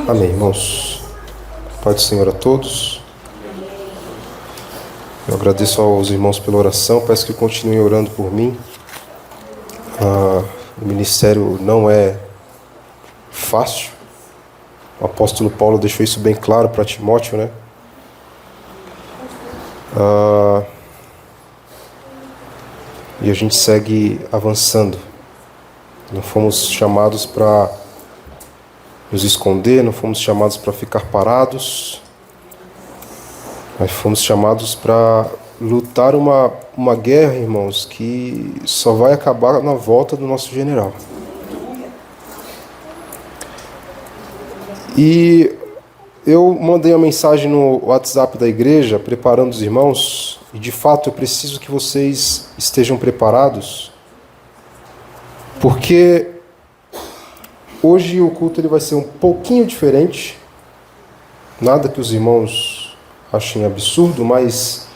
Amém, irmãos. Pai do Senhor a todos. Eu agradeço aos irmãos pela oração. Peço que continuem orando por mim. O ministério não é fácil. O apóstolo Paulo deixou isso bem claro para Timóteo, né? E a gente segue avançando. Não fomos chamados para nos esconder, não fomos chamados para ficar parados, mas fomos chamados para lutar uma guerra, irmãos, que só vai acabar na volta do nosso general. E eu mandei uma mensagem no WhatsApp da igreja, preparando os irmãos, e de fato eu preciso que vocês estejam preparados, porque hoje o culto ele vai ser um pouquinho diferente, nada que os irmãos achem absurdo, mas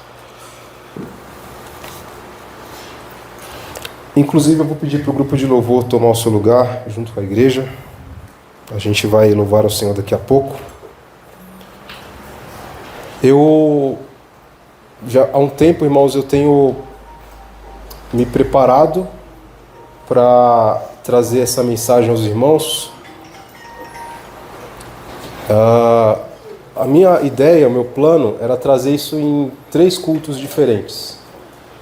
inclusive eu vou pedir para o grupo de louvor tomar o seu lugar junto com a igreja. A gente vai louvar ao Senhor daqui a pouco. Eu já há um tempo, irmãos, eu tenho me preparado para trazer essa mensagem aos irmãos. A minha ideia, o meu plano era trazer isso em 3 cultos diferentes,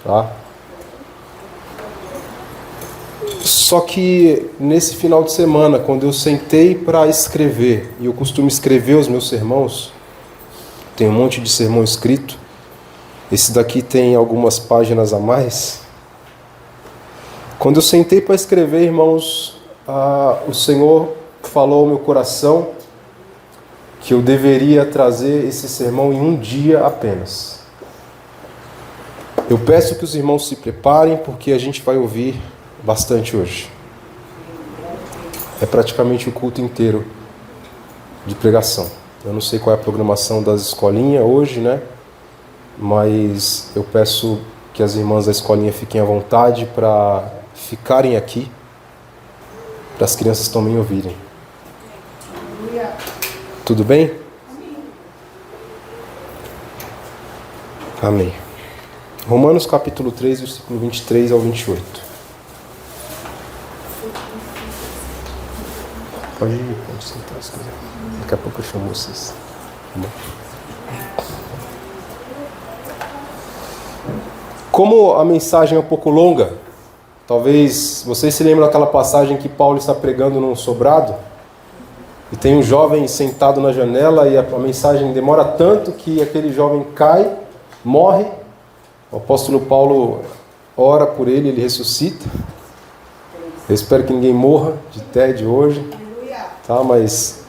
tá? Só que nesse final de semana, quando eu sentei para escrever, e eu costumo escrever os meus sermões, tem um monte de sermão escrito, esse daqui tem algumas páginas a mais. Quando eu sentei para escrever, irmãos, o Senhor falou ao meu coração que eu deveria trazer esse sermão em um dia apenas. Eu peço que os irmãos se preparem, porque a gente vai ouvir bastante hoje. É praticamente o culto inteiro de pregação. Eu não sei qual é a programação das escolinhas hoje, né? Mas eu peço que as irmãs da escolinha fiquem à vontade para ficarem aqui, para as crianças também ouvirem. Tudo bem? Amém. Romanos capítulo 3, versículo 23 ao 28. Pode sentar, se quiser. Daqui a pouco eu chamo vocês. Como a mensagem é um pouco longa, talvez vocês se lembrem daquela passagem que Paulo está pregando num sobrado, e tem um jovem sentado na janela, e a mensagem demora tanto que aquele jovem cai, morre. O apóstolo Paulo ora por ele, ele ressuscita. Eu espero que ninguém morra de tédio hoje. Tá, mas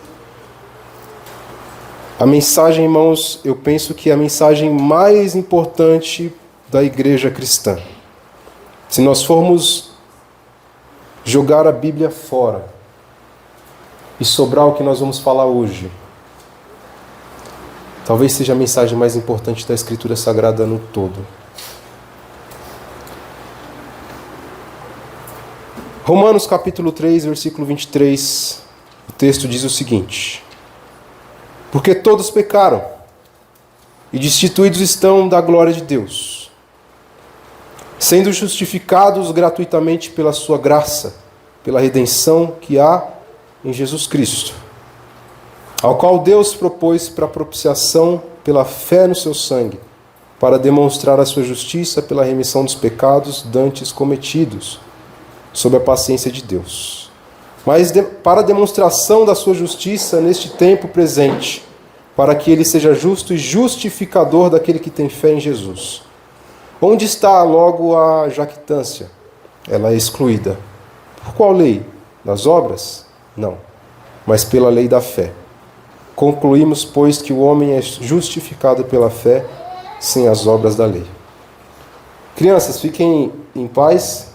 a mensagem, irmãos, eu penso que é a mensagem mais importante da igreja cristã. Se nós formos jogar a Bíblia fora e sobrar o que nós vamos falar hoje, talvez seja a mensagem mais importante da Escritura Sagrada no todo. Romanos capítulo 3, versículo 23. O texto diz o seguinte: porque todos pecaram e destituídos estão da glória de Deus, sendo justificados gratuitamente pela sua graça, pela redenção que há em Jesus Cristo, ao qual Deus propôs para propiciação pela fé no seu sangue, para demonstrar a sua justiça pela remissão dos pecados dantes cometidos, sob a paciência de Deus. Mas para a demonstração da sua justiça neste tempo presente, para que ele seja justo e justificador daquele que tem fé em Jesus. Onde está logo a jactância? Ela é excluída. Por qual lei? Das obras? Não, mas pela lei da fé. Concluímos, pois, que o homem é justificado pela fé, sem as obras da lei. Crianças, fiquem em paz,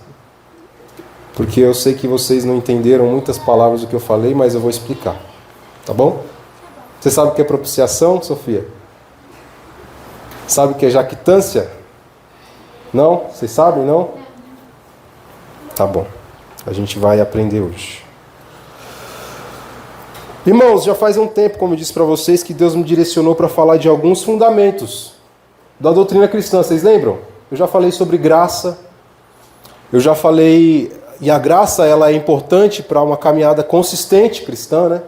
porque eu sei que vocês não entenderam muitas palavras do que eu falei, mas eu vou explicar. Tá bom? Você sabe o que é propiciação, Sofia? Sabe o que é jactância? Não? Vocês sabem, não? Tá bom. A gente vai aprender hoje. Irmãos, já faz um tempo, como eu disse para vocês, que Deus me direcionou para falar de alguns fundamentos da doutrina cristã. Vocês lembram? Eu já falei sobre graça. Eu já falei... E a graça, ela é importante para uma caminhada consistente cristã, né?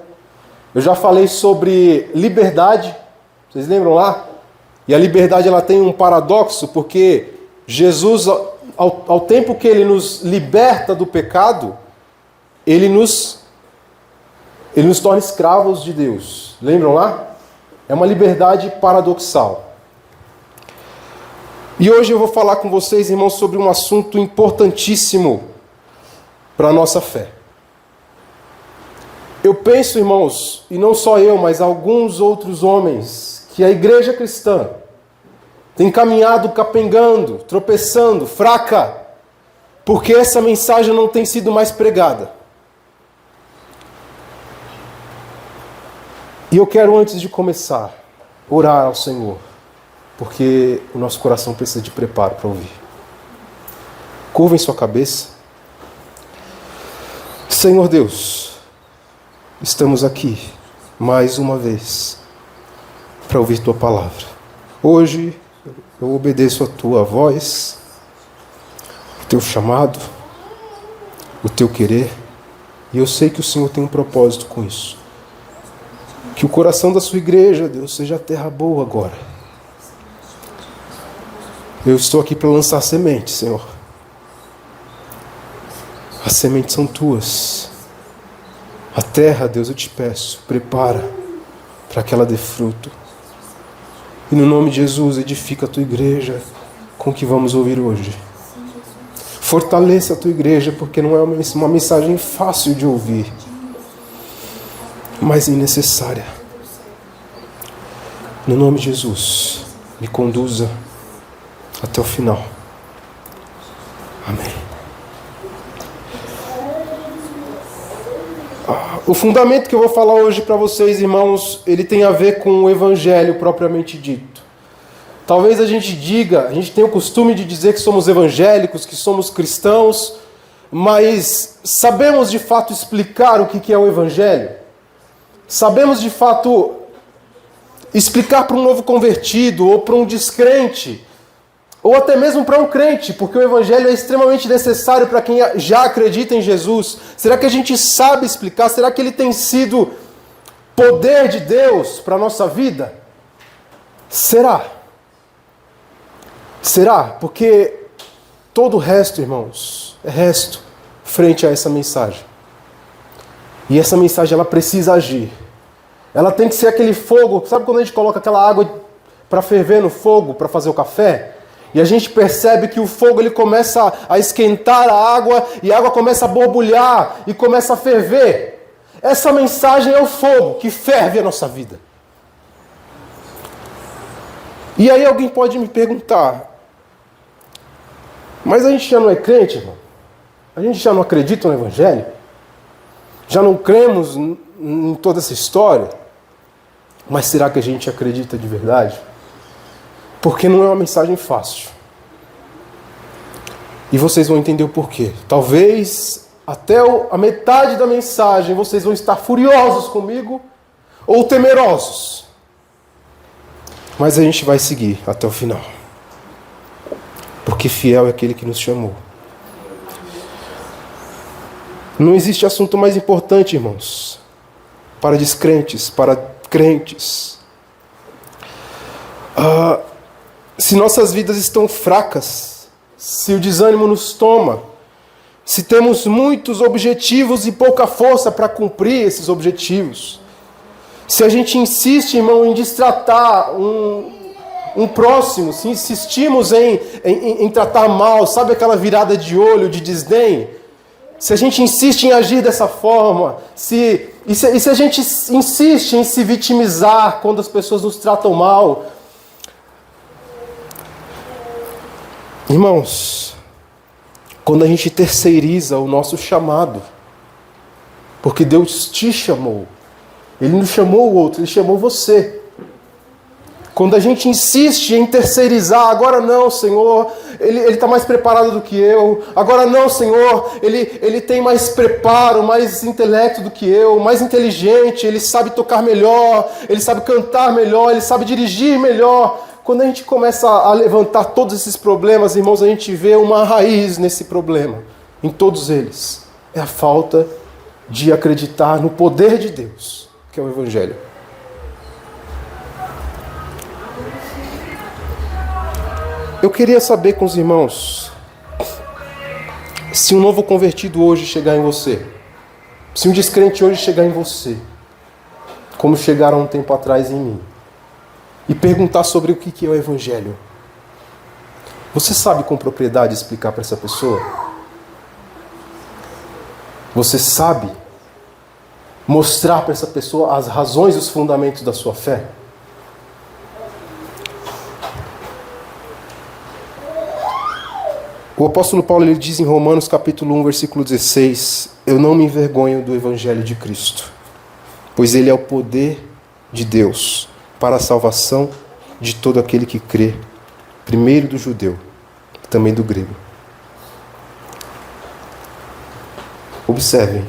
Eu já falei sobre liberdade. Vocês lembram lá? E a liberdade, ela tem um paradoxo, porque Jesus, ao tempo que Ele nos liberta do pecado, Ele nos torna escravos de Deus. Lembram lá? É uma liberdade paradoxal. E hoje eu vou falar com vocês, irmãos, sobre um assunto importantíssimo para a nossa fé. Eu penso, irmãos, e não só eu, mas alguns outros homens, que a igreja cristã tem caminhado capengando, tropeçando, fraca, porque essa mensagem não tem sido mais pregada. E eu quero, antes de começar, orar ao Senhor, porque o nosso coração precisa de preparo para ouvir. Curvem sua cabeça. Senhor Deus, estamos aqui mais uma vez para ouvir Tua palavra. Hoje eu obedeço a Tua voz, o Teu chamado, o Teu querer, e eu sei que o Senhor tem um propósito com isso. Que o coração da Sua igreja, Deus, seja terra boa agora. Eu estou aqui para lançar sementes, Senhor. As sementes são Tuas. A terra, Deus, eu te peço, prepara para que ela dê fruto. E no nome de Jesus, edifica a Tua igreja com o que vamos ouvir hoje. Fortaleça a Tua igreja, porque não é uma mensagem fácil de ouvir, mas necessária. No nome de Jesus, me conduza até o final. Amém. O fundamento que eu vou falar hoje para vocês, irmãos, ele tem a ver com o Evangelho propriamente dito. Talvez a gente tenha o costume de dizer que somos evangélicos, que somos cristãos, mas sabemos de fato explicar o que é o Evangelho? Sabemos de fato explicar para um novo convertido, ou para um descrente, ou até mesmo para um crente, porque o Evangelho é extremamente necessário para quem já acredita em Jesus. Será que a gente sabe explicar? Será que ele tem sido poder de Deus para a nossa vida? Será? Será? Porque todo o resto, irmãos, é resto frente a essa mensagem. E essa mensagem, ela precisa agir. Ela tem que ser aquele fogo. Sabe quando a gente coloca aquela água para ferver no fogo, para fazer o café? E a gente percebe que o fogo ele começa a esquentar a água e a água começa a borbulhar e começa a ferver. Essa mensagem é o fogo que ferve a nossa vida. E aí alguém pode me perguntar, mas a gente já não é crente, irmão? A gente já não acredita no Evangelho? Já não cremos em toda essa história? Mas será que a gente acredita de verdade? Porque não é uma mensagem fácil. E vocês vão entender o porquê. Talvez até a metade da mensagem vocês vão estar furiosos comigo ou temerosos. Mas a gente vai seguir até o final. Porque fiel é aquele que nos chamou. Não existe assunto mais importante, irmãos, para descrentes, para crentes. Se nossas vidas estão fracas, se o desânimo nos toma, se temos muitos objetivos e pouca força para cumprir esses objetivos, se a gente insiste, irmão, em destratar um próximo, se insistimos em tratar mal, sabe aquela virada de olho, de desdém? Se a gente insiste em agir dessa forma, se a gente insiste em se vitimizar quando as pessoas nos tratam mal, irmãos, quando a gente terceiriza o nosso chamado, porque Deus te chamou, Ele não chamou o outro, Ele chamou você. Quando a gente insiste em terceirizar, agora não, Senhor, ele está mais preparado do que eu. Agora não, Senhor, ele tem mais preparo, mais intelecto do que eu, mais inteligente, ele sabe tocar melhor, ele sabe cantar melhor, ele sabe dirigir melhor. Quando a gente começa a levantar todos esses problemas, irmãos, a gente vê uma raiz nesse problema, em todos eles. É a falta de acreditar no poder de Deus, que é o Evangelho. Eu queria saber com os irmãos, se um novo convertido hoje chegar em você, se um descrente hoje chegar em você, como chegaram um tempo atrás em mim, e perguntar sobre o que é o Evangelho, você sabe com propriedade explicar para essa pessoa? Você sabe mostrar para essa pessoa as razões e os fundamentos da sua fé? O apóstolo Paulo ele diz em Romanos capítulo 1, versículo 16: eu não me envergonho do Evangelho de Cristo, pois ele é o poder de Deus para a salvação de todo aquele que crê, primeiro do judeu, também do grego. Observem,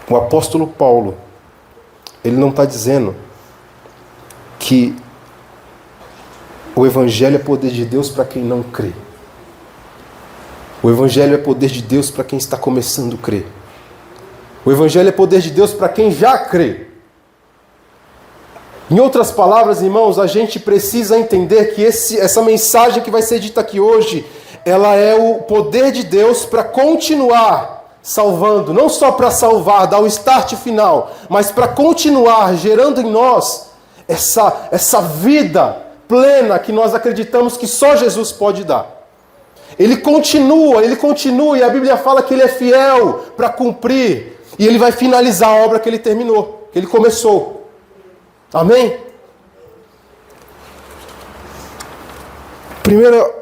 o apóstolo Paulo, ele não está dizendo que o Evangelho é poder de Deus para quem não crê. O Evangelho é poder de Deus para quem está começando a crer. O Evangelho é poder de Deus para quem já crê. Em outras palavras, irmãos, a gente precisa entender que essa mensagem que vai ser dita aqui hoje, ela é o poder de Deus para continuar salvando, não só para salvar, dar o start final, mas para continuar gerando em nós essa vida plena que nós acreditamos que só Jesus pode dar. Ele continua, e a Bíblia fala que ele é fiel para cumprir, e ele vai finalizar a obra que ele terminou, que ele começou. Amém? Primeira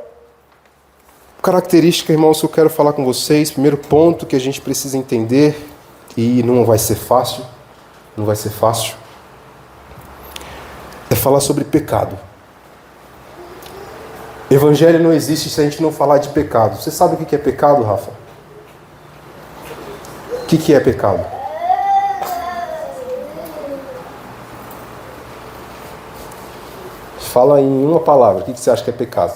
característica, irmãos, que eu quero falar com vocês, primeiro ponto que a gente precisa entender, e não vai ser fácil, é falar sobre pecado. Evangelho não existe se a gente não falar de pecado. Você sabe o que é pecado, Rafa? O que é pecado? Fala em uma palavra. O que você acha que é pecado?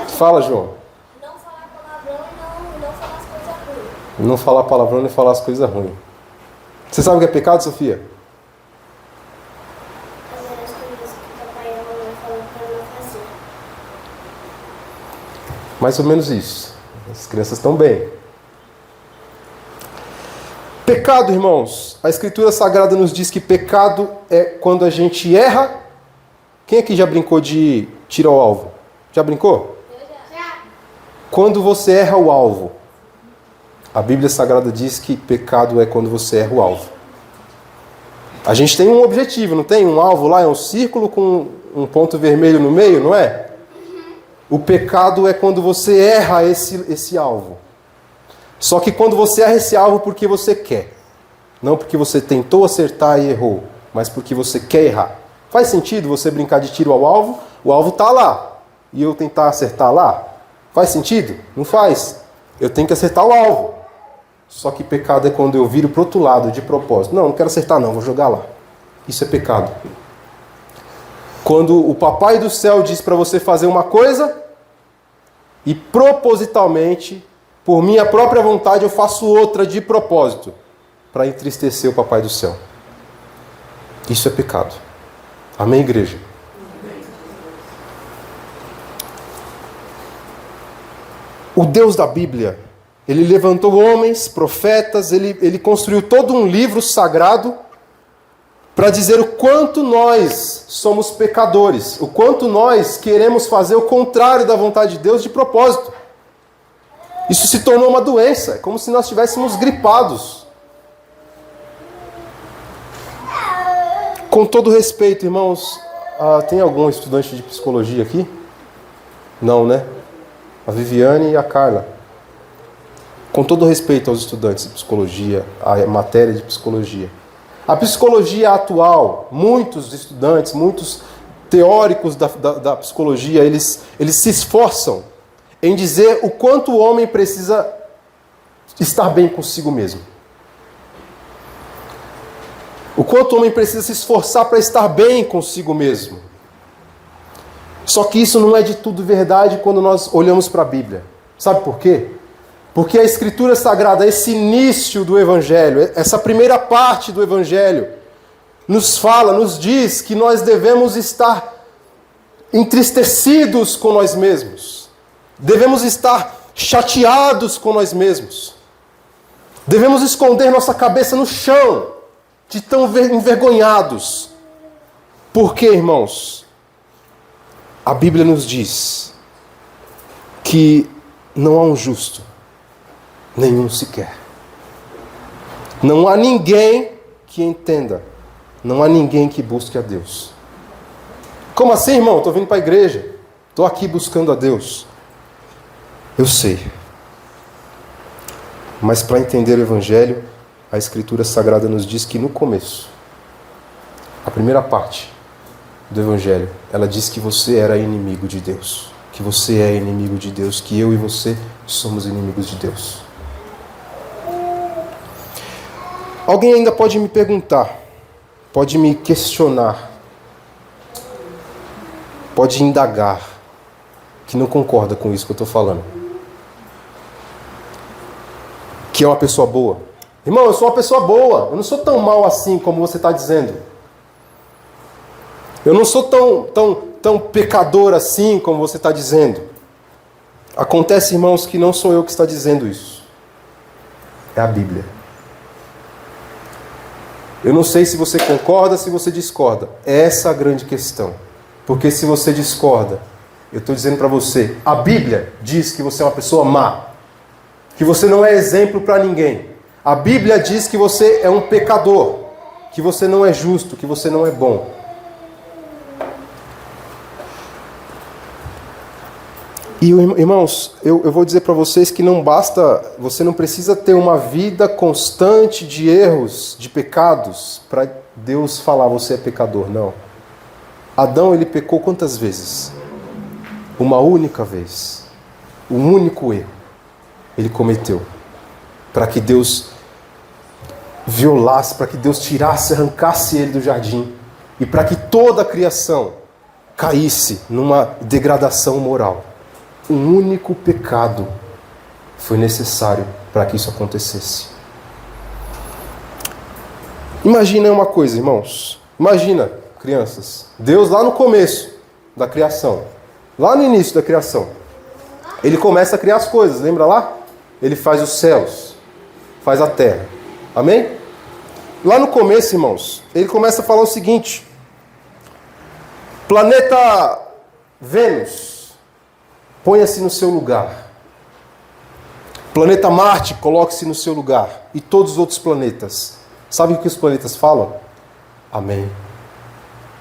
Fala, João. Não falar palavrão e não falar as coisas ruins. Não falar palavrão e falar as coisas ruins. Você sabe o que é pecado, Sofia? Fazer as coisas que o papai e a mamãe falam para não fazer. Mais ou menos isso. As crianças estão bem. Pecado, irmãos. A Escritura Sagrada nos diz que pecado é quando a gente erra. Quem aqui já brincou de tiro ao alvo? Já brincou? Já. Quando você erra o alvo. A Bíblia Sagrada diz que pecado é quando você erra o alvo. A gente tem um objetivo, não tem? Um alvo lá, é um círculo com um ponto vermelho no meio, não é? O pecado é quando você erra esse alvo. Só que quando você erra esse alvo porque você quer. Não porque você tentou acertar e errou, mas porque você quer errar. Faz sentido você brincar de tiro ao alvo? O alvo está lá. E eu tentar acertar lá? Faz sentido? Não faz. Eu tenho que acertar o alvo. Só que pecado é quando eu viro para o outro lado de propósito. Não quero acertar não, vou jogar lá. Isso é pecado. Quando o papai do céu diz para você fazer uma coisa e propositalmente, por minha própria vontade, eu faço outra de propósito para entristecer o papai do céu. Isso é pecado. Amém, igreja? O Deus da Bíblia, ele levantou homens, profetas, ele construiu todo um livro sagrado para dizer o quanto nós somos pecadores, o quanto nós queremos fazer o contrário da vontade de Deus de propósito. Isso se tornou uma doença, é como se nós estivéssemos gripados. Com todo respeito, irmãos, tem algum estudante de psicologia aqui? Não, né? A Viviane e a Carla. Com todo respeito aos estudantes de psicologia, a matéria de psicologia. A psicologia atual, muitos estudantes, muitos teóricos da psicologia, eles se esforçam em dizer o quanto o homem precisa estar bem consigo mesmo. O quanto o homem precisa se esforçar para estar bem consigo mesmo. Só que isso não é de tudo verdade quando nós olhamos para a Bíblia. Sabe por quê? Porque a Escritura Sagrada, esse início do Evangelho, essa primeira parte do Evangelho, nos fala, nos diz que nós devemos estar entristecidos com nós mesmos. Devemos estar chateados com nós mesmos. Devemos esconder nossa cabeça no chão, de tão envergonhados. Por quê, irmãos? A Bíblia nos diz que não há um justo, nenhum sequer. Não há ninguém que entenda. Não há ninguém que busque a Deus. Como assim, irmão? Estou vindo para a igreja. Estou aqui buscando a Deus. Eu sei. Mas para entender o Evangelho, a Escritura Sagrada nos diz que no começo, a primeira parte do Evangelho, ela diz que você era inimigo de Deus. Que você é inimigo de Deus. Que eu e você somos inimigos de Deus. Alguém ainda pode me perguntar, pode me questionar, pode indagar, que não concorda com isso que eu estou falando. Que é uma pessoa boa. Irmão, eu sou uma pessoa boa. Eu não sou tão mal assim como você está dizendo. Eu não sou tão pecador assim como você está dizendo. Acontece, irmãos, que não sou eu que está dizendo isso. É a Bíblia. Eu não sei se você concorda, se você discorda. É essa a grande questão. Porque se você discorda, eu estou dizendo para você, a Bíblia diz que você é uma pessoa má. Que você não é exemplo para ninguém. A Bíblia diz que você é um pecador. Que você não é justo, que você não é bom. E, irmãos, eu vou dizer para vocês que não basta, você não precisa ter uma vida constante de erros, de pecados, para Deus falar você é pecador, não. Adão, ele pecou quantas vezes? Uma única vez. Um único erro ele cometeu. Para que Deus violasse, para que Deus tirasse, arrancasse ele do jardim. E para que toda a criação caísse numa degradação moral. Um único pecado foi necessário para que isso acontecesse. Imagina uma coisa, irmãos. Imagina, crianças. Deus lá no começo da criação. Lá no início da criação. Ele começa a criar as coisas, lembra lá? Ele faz os céus. Faz a terra. Amém? Lá no começo, irmãos, ele começa a falar o seguinte. Planeta Vênus. Ponha-se no seu lugar. Planeta Marte, coloque-se no seu lugar. E todos os outros planetas. Sabe o que os planetas falam? Amém.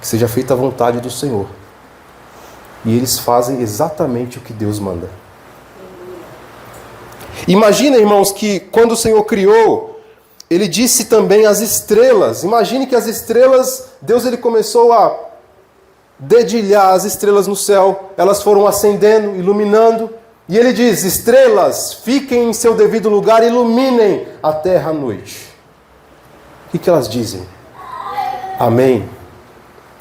Que seja feita a vontade do Senhor. E eles fazem exatamente o que Deus manda. Imagina, irmãos, que quando o Senhor criou, Ele disse também às estrelas. Imagine que as estrelas, Deus ele começou a dedilhar as estrelas no céu, elas foram acendendo, iluminando, e ele diz, estrelas, fiquem em seu devido lugar, iluminem a terra à noite. O que elas dizem? Amém.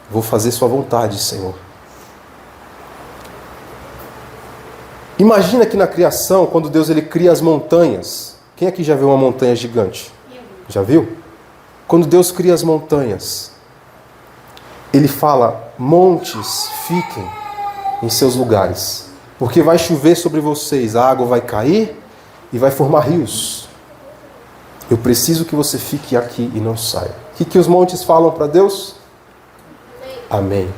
Vou fazer sua vontade, Senhor. Imagina que na criação, quando Deus ele cria as montanhas, quem aqui já viu uma montanha gigante? Já viu? Quando Deus cria as montanhas, Ele fala, montes, fiquem em seus lugares, porque vai chover sobre vocês, a água vai cair e vai formar rios. Eu preciso que você fique aqui e não saia. O que os montes falam para Deus? Amém.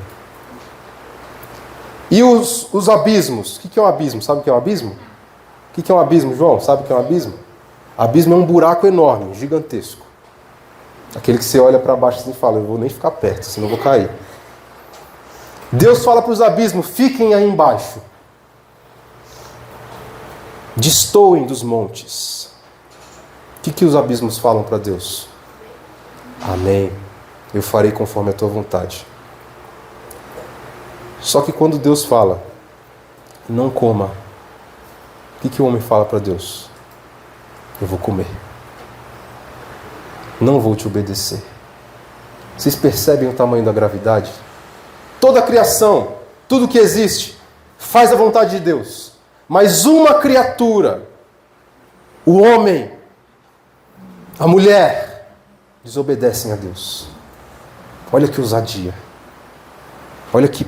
E os abismos? O que é um abismo? Sabe o que é um abismo? O que é um abismo, João? Sabe o que é um abismo? Abismo é um buraco enorme, gigantesco. Aquele que você olha para baixo e fala, eu vou nem ficar perto, senão eu vou cair. Deus fala para os abismos, fiquem aí embaixo. Destoem dos montes. O que os abismos falam para Deus? Amém. Eu farei conforme a tua vontade. Só que quando Deus fala, não coma, o que o homem fala para Deus? Eu vou comer. Não vou te obedecer. Vocês percebem o tamanho da gravidade? Toda a criação, tudo que existe, faz a vontade de Deus. Mas uma criatura, o homem, a mulher, desobedecem a Deus. Olha que ousadia. Olha que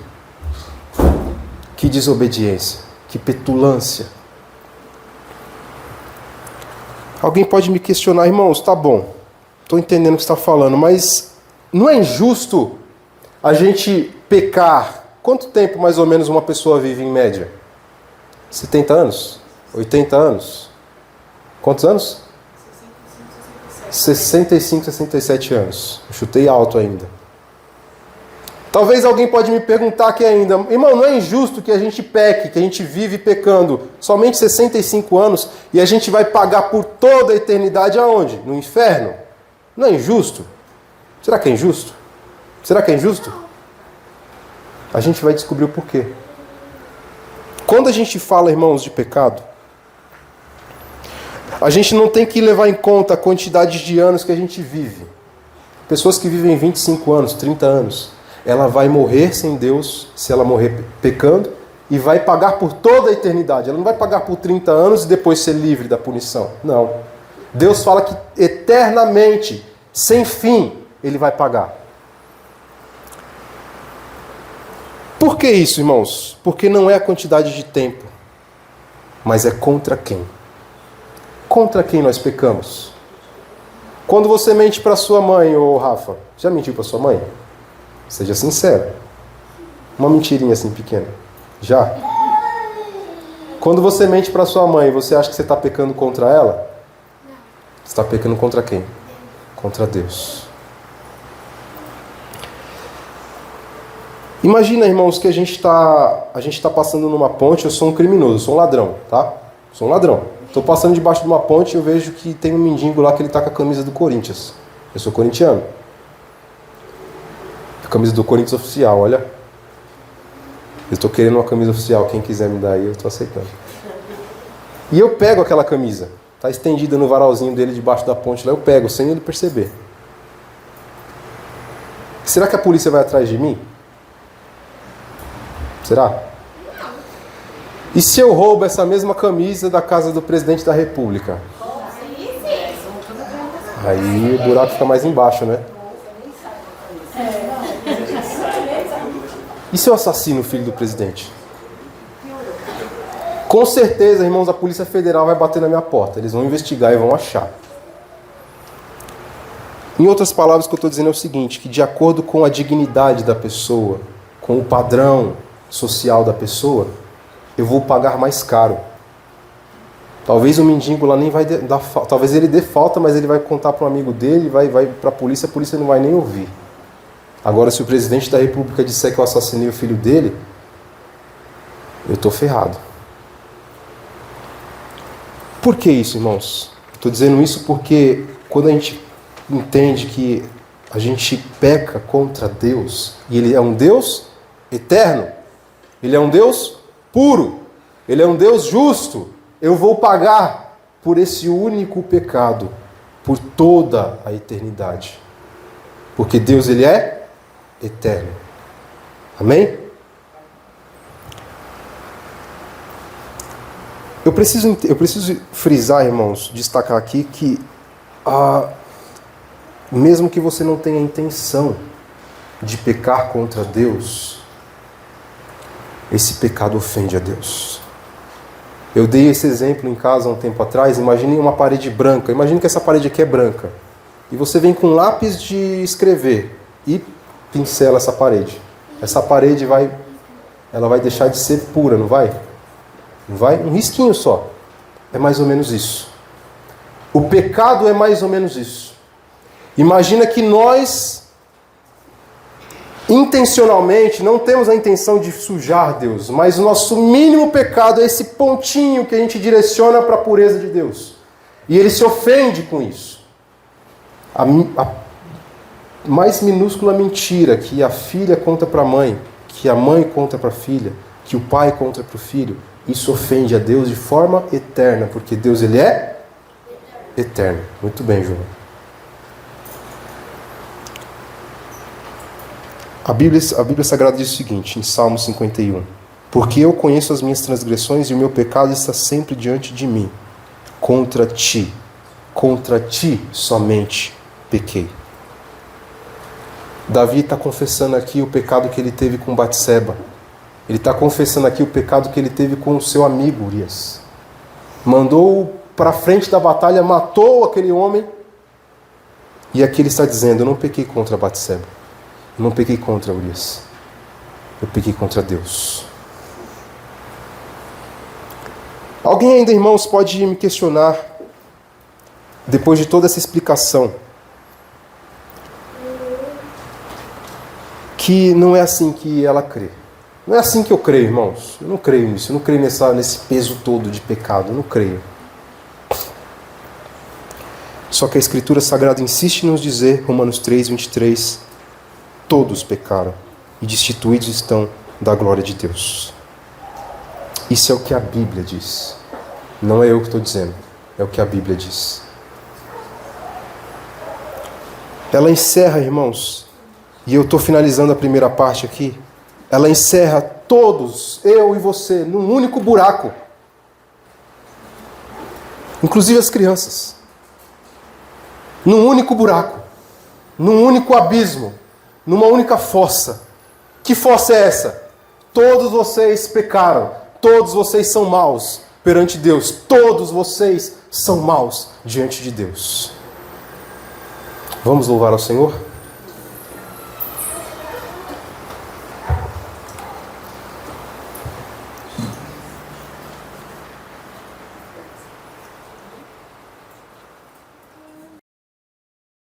desobediência, que petulância. Alguém pode me questionar, irmãos, tá bom, estou entendendo o que você está falando, mas não é injusto a gente pecar? Quanto tempo mais ou menos uma pessoa vive em média? 70 anos? 80 anos? Quantos anos? 65, 67 anos. Eu chutei alto ainda. Talvez alguém pode me perguntar aqui ainda, irmão, não é injusto que a gente peque, que a gente vive pecando somente 65 anos e a gente vai pagar por toda a eternidade aonde? No inferno? Não é injusto? Será que é injusto? Será que é injusto? A gente vai descobrir o porquê. Quando a gente fala, irmãos, de pecado, a gente não tem que levar em conta a quantidade de anos que a gente vive. Pessoas que vivem 25 anos, 30 anos, ela vai morrer sem Deus, se ela morrer pecando, e vai pagar por toda a eternidade. Ela não vai pagar por 30 anos e depois ser livre da punição. Não. Deus fala que eternamente, sem fim, Ele vai pagar. Por que isso, irmãos? Porque não é a quantidade de tempo, mas é contra quem? Contra quem nós pecamos? Quando você mente para sua mãe, ô Rafa, já mentiu para sua mãe? Seja sincero. Uma mentirinha assim pequena. Já? Quando você mente para sua mãe, você acha que você está pecando contra ela? Você está pecando contra quem? Contra Deus. Imagina, irmãos, que a gente está passando numa ponte. Eu sou um criminoso, eu sou um ladrão, tá? Sou um ladrão. Estou passando debaixo de uma ponte e eu vejo que tem um mendigo lá que ele está com a camisa do Corinthians. Eu sou corintiano. A camisa do Corinthians oficial, olha. Eu estou querendo uma camisa oficial. Quem quiser me dar aí, eu estou aceitando. E eu pego aquela camisa. Está estendida no varalzinho dele debaixo da ponte lá. Eu pego, sem ele perceber. Será que a polícia vai atrás de mim? Será? E se eu roubo essa mesma camisa da casa do presidente da República? Aí o buraco fica mais embaixo, né? E se eu assassino o filho do presidente? Com certeza, irmãos, a Polícia Federal vai bater na minha porta. Eles vão investigar e vão achar. Em outras palavras, o que eu estou dizendo é o seguinte, que de acordo com a dignidade da pessoa, com o padrão social da pessoa, eu vou pagar mais caro. Talvez o mendigo lá nem vai dar falta. Talvez ele dê falta, mas ele vai contar para um amigo dele, vai para a polícia não vai nem ouvir. Agora, se o presidente da República disser que eu assassinei o filho dele, eu estou ferrado. Por que isso, irmãos? Estou dizendo isso porque quando a gente entende que a gente peca contra Deus, e Ele é um Deus eterno, Ele é um Deus puro, Ele é um Deus justo, eu vou pagar por esse único pecado, por toda a eternidade. Porque Deus, Ele é eterno. Amém? Eu preciso frisar, irmãos, destacar aqui que mesmo que você não tenha intenção de pecar contra Deus, esse pecado ofende a Deus. Eu dei esse exemplo em casa há um tempo atrás. Imagine uma parede branca. Imagine que essa parede aqui é branca. E você vem com um lápis de escrever e pincela essa parede. Essa parede vai deixar de ser pura, não vai? Não vai? Um risquinho só. É mais ou menos isso. O pecado é mais ou menos isso. Imagina que nós, intencionalmente, não temos a intenção de sujar Deus, mas o nosso mínimo pecado é esse pontinho que a gente direciona para a pureza de Deus. E Ele se ofende com isso. mais minúscula mentira que a filha conta para a mãe, que a mãe conta para a filha, que o pai conta para o filho, isso ofende a Deus de forma eterna, porque Deus ele é eterno. Muito bem, João. A Bíblia Sagrada diz o seguinte, em Salmo 51. Porque eu conheço as minhas transgressões e o meu pecado está sempre diante de mim. Contra ti somente pequei. Davi está confessando aqui o pecado que ele teve com Batseba. Ele está confessando aqui o pecado que ele teve com o seu amigo Urias. Mandou para frente da batalha, matou aquele homem. E aqui ele está dizendo, eu não pequei contra Batseba. Eu não pequei contra Urias. Eu pequei contra Deus. Alguém ainda, irmãos, pode me questionar, depois de toda essa explicação, que não é assim que ela crê. Não é assim que eu creio, irmãos. Eu não creio nisso. Eu não creio nesse peso todo de pecado. Eu não creio. Só que a Escritura Sagrada insiste em nos dizer, Romanos 3, 23, todos pecaram e destituídos estão da glória de Deus. Isso é o que a Bíblia diz. Não é eu que estou dizendo. É o que a Bíblia diz. Ela encerra, irmãos, e eu estou finalizando a primeira parte aqui, ela encerra todos, eu e você, num único buraco. Inclusive as crianças. Num único buraco. Num único abismo. Numa única fossa. Que fossa é essa? Todos vocês pecaram. Todos vocês são maus perante Deus. Todos vocês são maus diante de Deus. Vamos louvar ao Senhor?